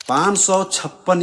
556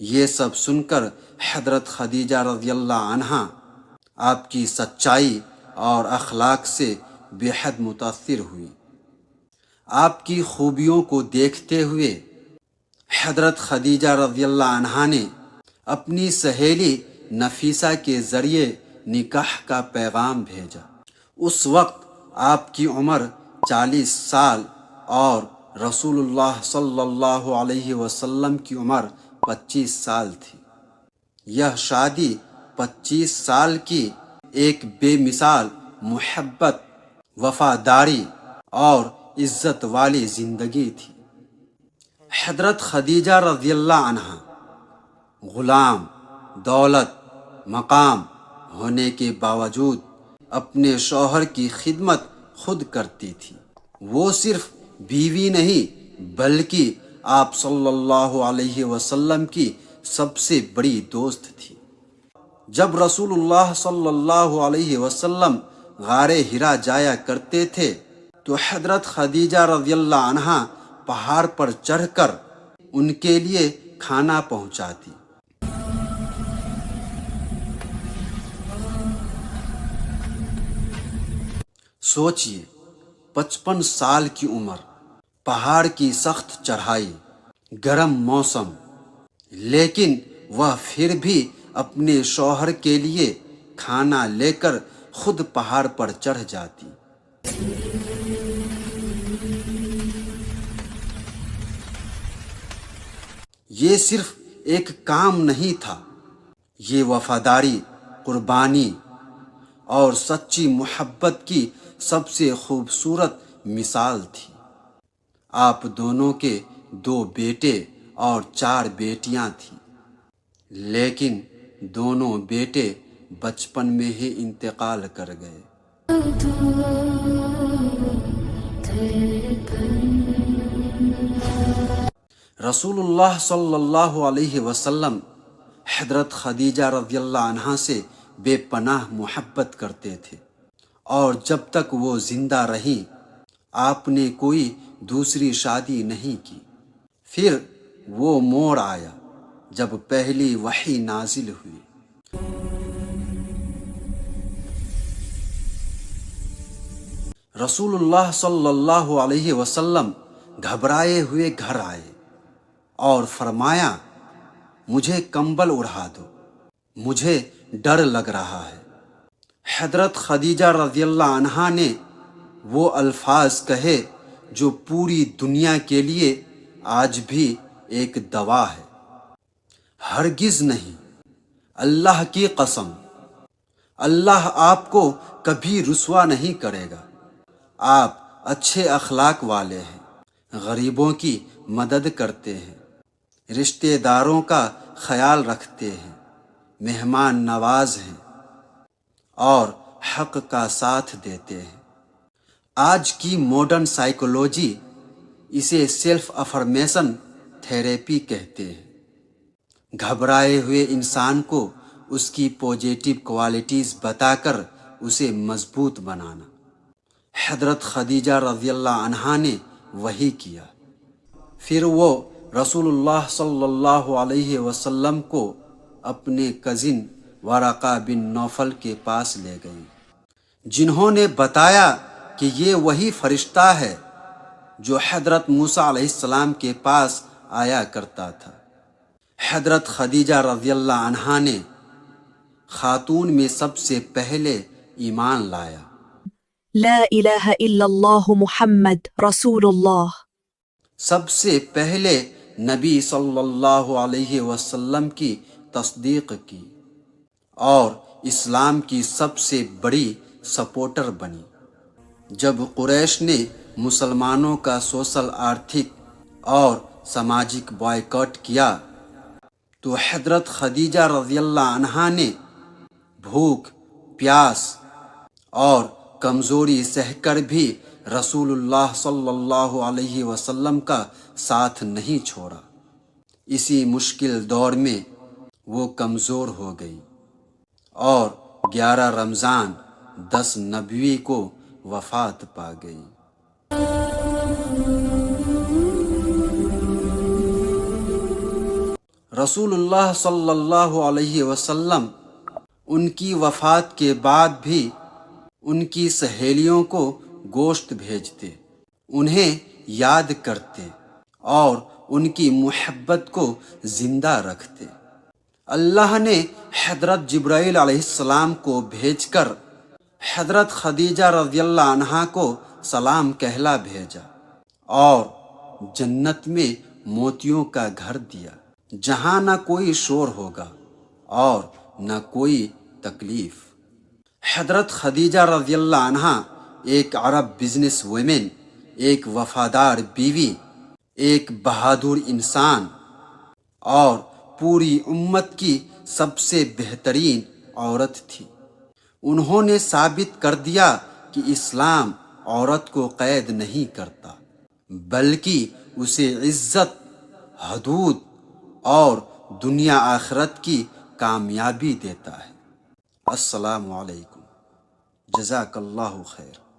یہ سب سن کر حضرت خدیجہ رضی اللہ عنہا آپ کی سچائی اور اخلاق سے بے حد متاثر ہوئی۔ آپ کی خوبیوں کو دیکھتے ہوئے حضرت خدیجہ رضی اللہ عنہا نے اپنی سہیلی نفیسہ کے ذریعے نکاح کا پیغام بھیجا۔ اس وقت آپ کی عمر 40 سال اور رسول اللہ صلی اللہ علیہ وسلم کی عمر 25 سال تھی۔ یہ شادی 25 سال کی ایک بے مثال محبت، وفاداری اور عزت والی زندگی تھی۔ حضرت خدیجہ رضی اللہ عنہا غلام، دولت، مقام ہونے کے باوجود اپنے شوہر کی خدمت خود کرتی تھی۔ وہ صرف بیوی نہیں بلکہ آپ صلی اللہ علیہ وسلم کی سب سے بڑی دوست تھی۔ جب رسول اللہ صلی اللہ علیہ وسلم غار حرا جایا کرتے تھے تو حضرت خدیجہ رضی اللہ عنہا پہاڑ پر چڑھ کر ان کے لیے کھانا پہنچاتی۔ سوچئے 55 سال کی عمر، پہاڑ کی سخت چڑھائی، گرم موسم، لیکن وہ پھر بھی اپنے شوہر کے لیے کھانا لے کر خود پہاڑ پر چڑھ جاتی۔ یہ صرف ایک کام نہیں تھا، یہ وفاداری، قربانی اور سچی محبت کی سب سے خوبصورت مثال تھی۔ آپ دونوں کے 2 بیٹے اور 4 بیٹیاں تھیں، لیکن دونوں بیٹے بچپن میں ہی انتقال کر گئے۔ رسول اللہ صلی اللہ علیہ وسلم حضرت خدیجہ رضی اللہ عنہا سے بے پناہ محبت کرتے تھے، اور جب تک وہ زندہ رہیں آپ نے کوئی دوسری شادی نہیں کی۔ پھر وہ موڑ آیا جب پہلی وحی نازل ہوئی۔ رسول اللہ صلی اللہ علیہ وسلم گھبرائے ہوئے گھر آئے اور فرمایا، مجھے کمبل اڑا دو، مجھے ڈر لگ رہا ہے۔ حضرت خدیجہ رضی اللہ عنہا نے وہ الفاظ کہے جو پوری دنیا کے لیے آج بھی ایک دوا ہے۔ ہرگز نہیں، اللہ کی قسم، اللہ آپ کو کبھی رسوا نہیں کرے گا۔ آپ اچھے اخلاق والے ہیں، غریبوں کی مدد کرتے ہیں، رشتہ داروں کا خیال رکھتے ہیں، مہمان نواز ہیں اور حق کا ساتھ دیتے ہیں۔ آج کی ماڈرن سائیکولوجی اسے سیلف افرمیشن تھیریپی کہتے ہیں۔ گھبرائے ہوئے انسان کو اس کی پازیٹیو کوالٹیز بتا کر اسے مضبوط بنانا۔ حضرت خدیجہ رضی اللہ عنہا نے وہی کیا۔ پھر وہ رسول اللہ صلی اللہ علیہ وسلم کو اپنے کزن ورقہ بن نوفل کے پاس لے گئی، جنہوں نے بتایا کہ یہ وہی فرشتہ ہے جو حضرت موسیٰ علیہ السلام کے پاس آیا کرتا تھا۔ حضرت خدیجہ رضی اللہ عنہا نے خاتون میں سب سے پہلے ایمان لایا۔ لا الہ الا اللہ محمد رسول اللہ۔ سب سے پہلے نبی صلی اللہ علیہ وسلم کی تصدیق کی اور اسلام کی سب سے بڑی سپورٹر بنی۔ جب قریش نے مسلمانوں کا سوشل، آرتھک اور سماجک بائیکاٹ کیا تو حضرت خدیجہ رضی اللہ عنہا نے بھوک، پیاس اور کمزوری سہ کر بھی رسول اللہ صلی اللہ علیہ وسلم کا ساتھ نہیں چھوڑا۔ اسی مشکل دور میں وہ کمزور ہو گئی اور 11 رمضان 10 نبوی کو وفات پا گئی۔ رسول اللہ صلی اللہ علیہ وسلم ان کی وفات کے بعد بھی ان کی سہیلیوں کو گوشت بھیجتے، انہیں یاد کرتے اور ان کی محبت کو زندہ رکھتے۔ اللہ نے حضرت جبرائیل علیہ السلام کو بھیج کر حضرت خدیجہ رضی اللہ عنہا کو سلام کہلا بھیجا اور جنت میں موتیوں کا گھر دیا، جہاں نہ کوئی شور ہوگا اور نہ کوئی تکلیف۔ حضرت خدیجہ رضی اللہ عنہا ایک عرب بزنس ویمن، ایک وفادار بیوی، ایک بہادر انسان اور پوری امت کی سب سے بہترین عورت تھی۔ انہوں نے ثابت کر دیا کہ اسلام عورت کو قید نہیں کرتا، بلکہ اسے عزت، حدود اور دنیا آخرت کی کامیابی دیتا ہے۔ السلام علیکم، جزاک اللہ خیر۔